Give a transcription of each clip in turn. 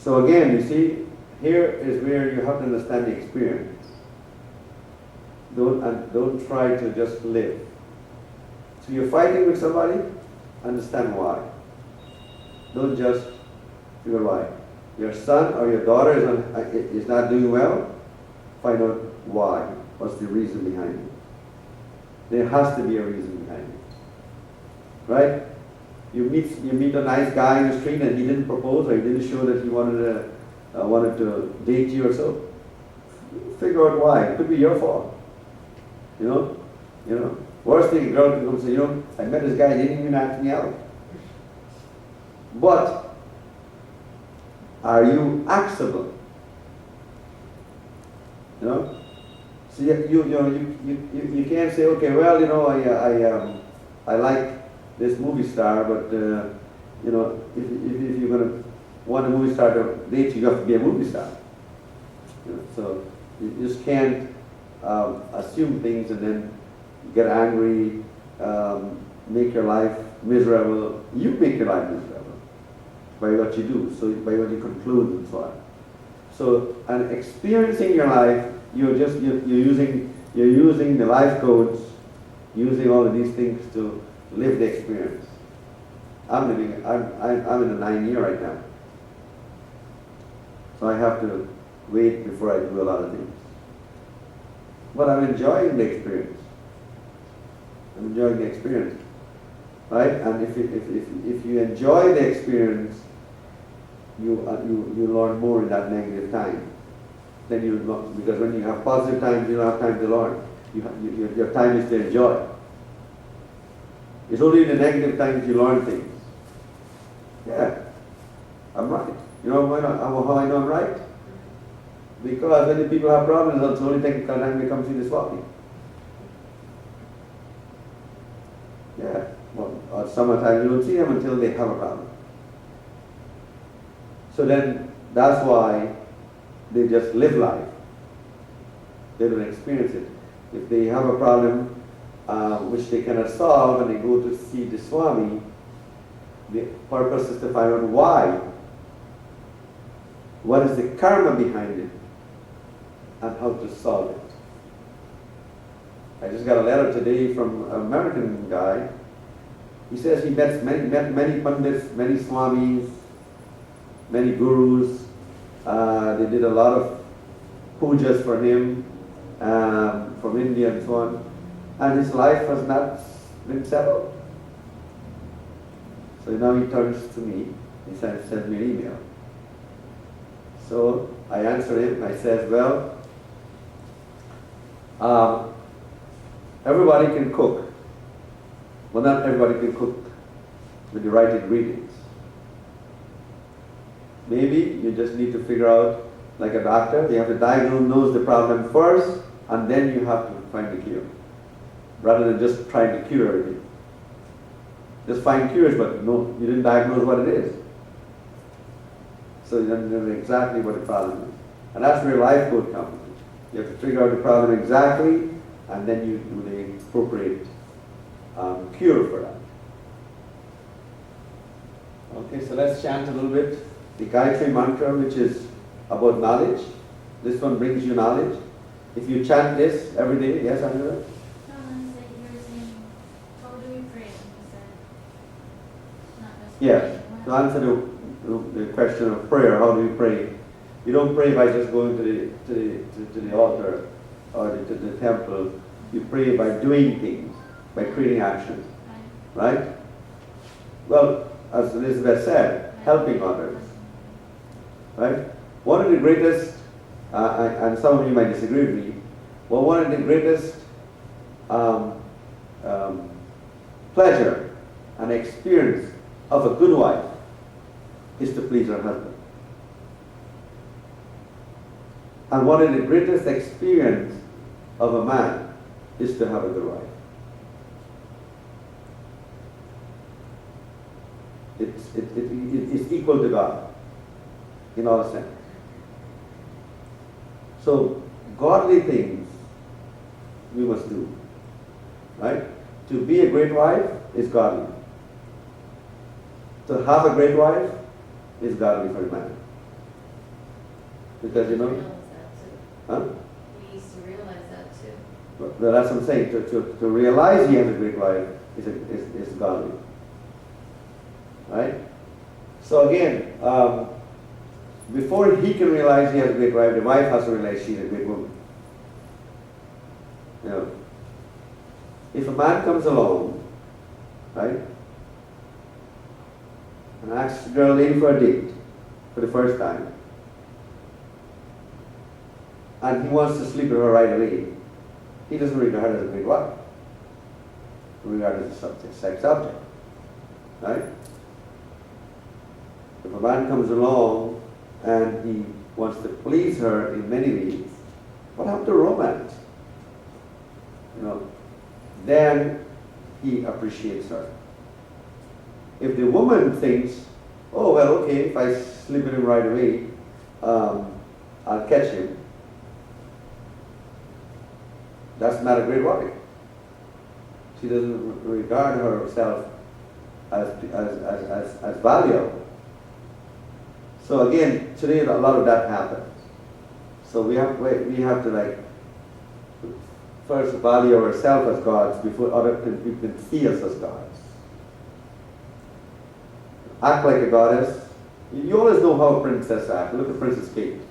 So again, you see, here is where you have to understand the experience. Don't try to just live. So you're fighting with somebody, understand why. Don't just figure why. Your son or your daughter is not doing well, find out why. What's the reason behind it? There has to be a reason behind it. Right? You meet a nice guy in the street and he didn't propose or he didn't show that he wanted to date you or so. Figure out why. It could be your fault. You know. Worst thing, a girl can come and say, I met this guy, he didn't even ask me out. But are you axable? So you can't say, okay, well, I like this movie star, but if you're going to want a movie star to date you, you have to be a movie star. So you just can't assume things and then get angry, make your life miserable. You make your life miserable by what you do, so by what you conclude and so on. So, and experiencing your life, you're using the life codes, using all of these things to live the experience. I'm in the 9th year right now. So I have to wait before I do a lot of things. But I'm enjoying the experience. I'm enjoying the experience. Right? And if you enjoy the experience, you learn more in that negative time. Then because when you have positive times, you don't have time to learn. Your time is to enjoy. It's only in the negative times you learn things. Yeah, I'm right. You know how I know I'm right? Because when the people have problems, that's the only time they come see the Swami. Yeah, well, summertime you don't see them until they have a problem. So then, that's why they just live life. They don't experience it. If they have a problem which they cannot solve and they go to see the Swami, the purpose is to find out why. What is the karma behind it and how to solve it. I just got a letter today from an American guy. He says he met many pundits, many swamis, many gurus. They did a lot of pujas for him from India and so on. And his life has not been settled. So now he turns to me. He sends me an email. So I answer him. I said, well, everybody can cook. Well, not everybody can cook with the right ingredients. Maybe you just need to figure out, like a doctor, you have to diagnose the problem first, and then you have to find the cure. Rather than just trying to cure everything. Just find cures, but no, you didn't diagnose what it is. So you don't know exactly what the problem is. And that's where life code comes in. You have to figure out the problem exactly, and then you do the appropriate cure for that. Okay, so let's chant a little bit. The GAYATRI mantra, which is about knowledge. This one brings you knowledge. If you chant this every day, yes, Anurad? Yeah, to answer the question of prayer, how do we pray? You don't pray by just going to the altar or to the temple. You pray by doing things, by creating actions, right? Well, as Elizabeth said, helping others, right? One of the greatest, and some of you might disagree with me, well, one of the greatest pleasure and experience of a good wife is to please her husband. And one of the greatest experience of a man is to have a good wife. It's equal to God in all sense. So godly things we must do, right? To be a great wife is godly. To have a great wife is godly for a man. Because you know, huh? He needs to realize that too. Well, that's what I'm saying. To realize he has a great wife is godly. Right? So again, before he can realize he has a great wife, the wife has to realize she's a great woman. You know, if a man comes along, right, and asks the girl lady for a date for the first time, and he wants to sleep with her right away, he doesn't regard her as a great wife. He regards her as a subject, sex object. Right? If a man comes along and he wants to please her in many ways, what happened to romance? You know, then he appreciates her. If the woman thinks, oh well, okay, if I sleep with him right away, I'll catch him. That's not a great wife. She doesn't regard herself as valuable. So again, today a lot of that happens. So we have to like first value ourselves as gods before other people can see us as gods. Act like a goddess. You always know how a princess acts. Look at Princess Kate.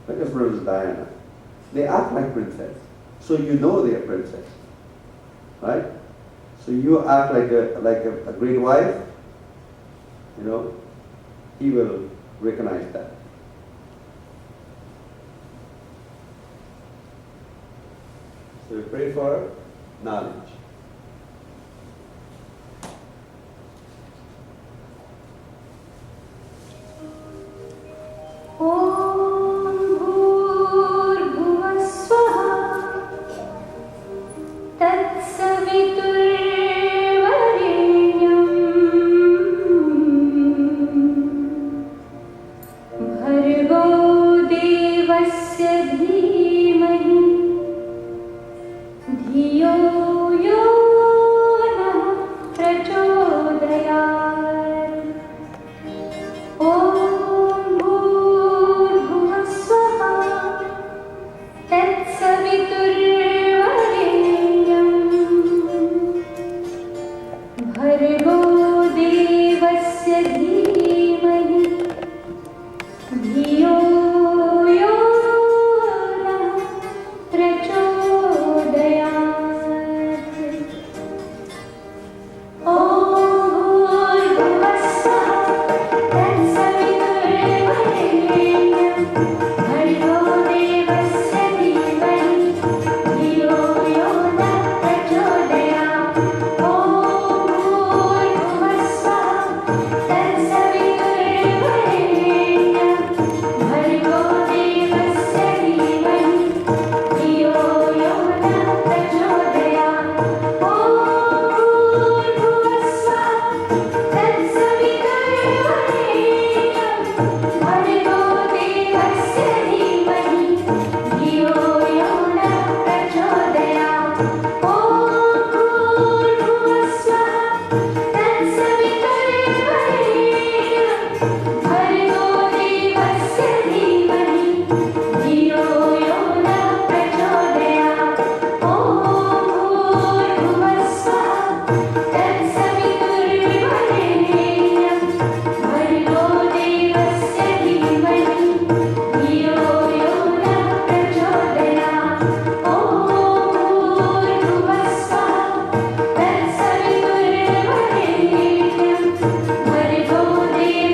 Look at Princess Diana. They act like princess. So you know they're princess. Right? So you act like a great wife, you know, he will recognize that. So we pray for knowledge.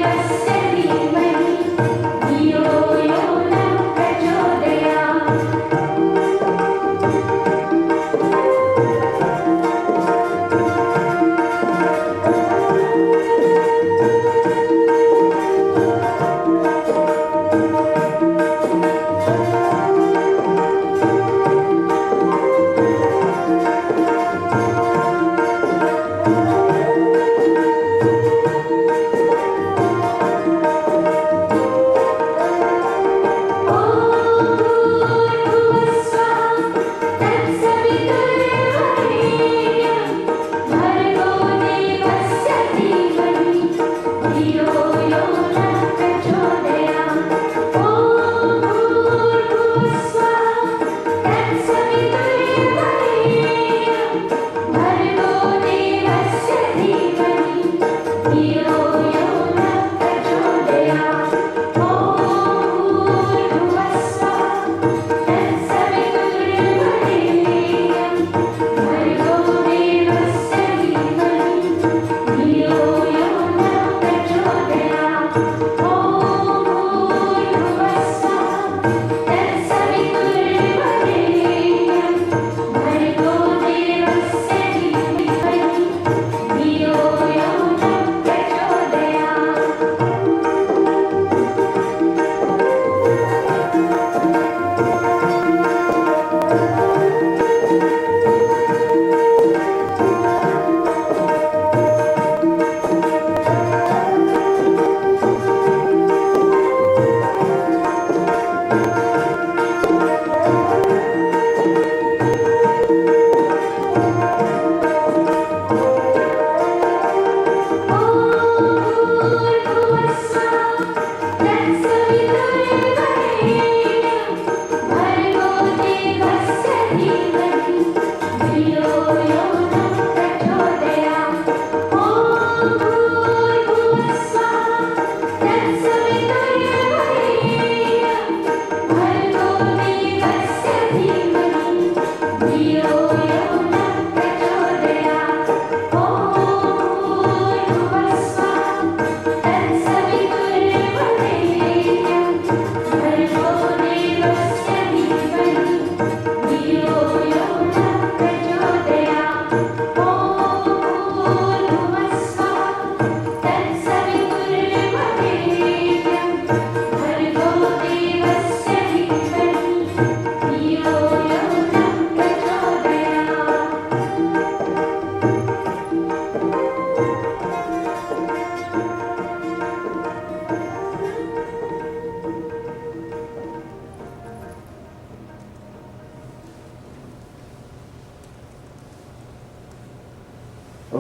Yes.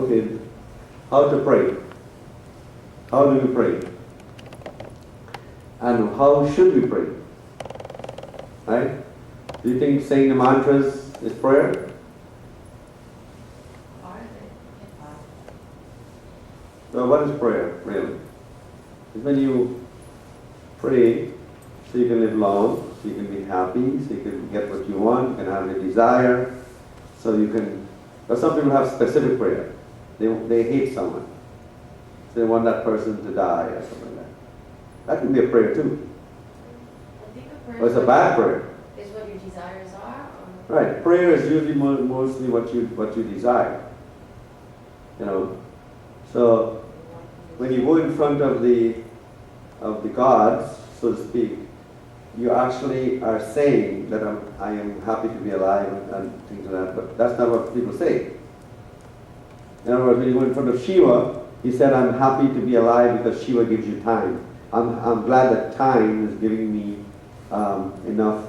book is How to Pray. How do we pray? And how should we pray? Right? Do you think saying the mantras is prayer? Part of it. So what is prayer, really? It's when you pray so you can live long, so you can be happy, so you can get what you want, you can have your desire, so you can... But some people have specific prayer. They hate someone. So they want that person to die or something like that. That can be a prayer too. I think a prayer Or it's a bad prayer. is what your desires are. Right. Prayer is usually mostly what you desire. You know. So when you go in front of the gods, so to speak, you actually are saying that I am happy to be alive and things like that. But that's not what people say. In other words, when you go in front of Shiva, he said, I'm happy to be alive because Shiva gives you time. I'm glad that time is giving me enough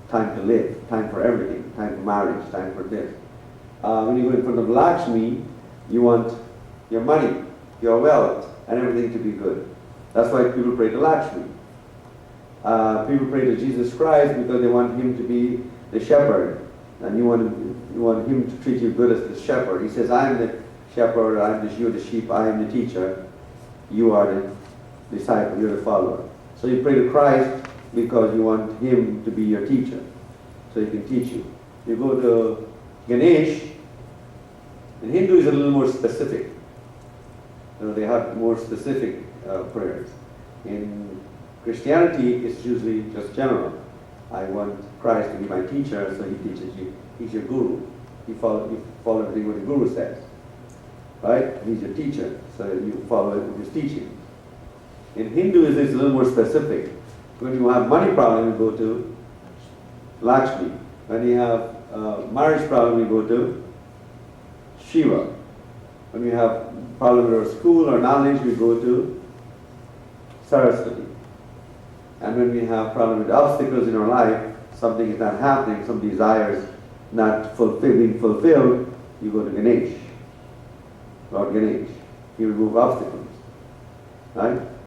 time to live, time for everything, time for marriage, time for this. When you go in front of Lakshmi, you want your money, your wealth, and everything to be good. That's why people pray to Lakshmi. People pray to Jesus Christ because they want him to be the shepherd, and you want him to treat you good as the shepherd. He says, I am the shepherd, you're the sheep, I am the teacher, you are the disciple, you're the follower. So you pray to Christ because you want him to be your teacher, so he can teach you. You go to Ganesh, in Hindu is a little more specific. You know, they have more specific prayers. In Christianity, it's usually just general. I want Christ to be my teacher, so he teaches you. He's your guru. You follow everything what the guru says. Right? He's your teacher, so you follow his teaching. In Hinduism, it's a little more specific. When you have money problem, you go to Lakshmi. When you have marriage problem, you go to Shiva. When you have problem with our school or knowledge, we go to Saraswati. And when we have problem with obstacles in our life, something is not happening, some desires not being fulfilled, you go to Ganesh. Lord Ganesh. He will remove obstacles. Right?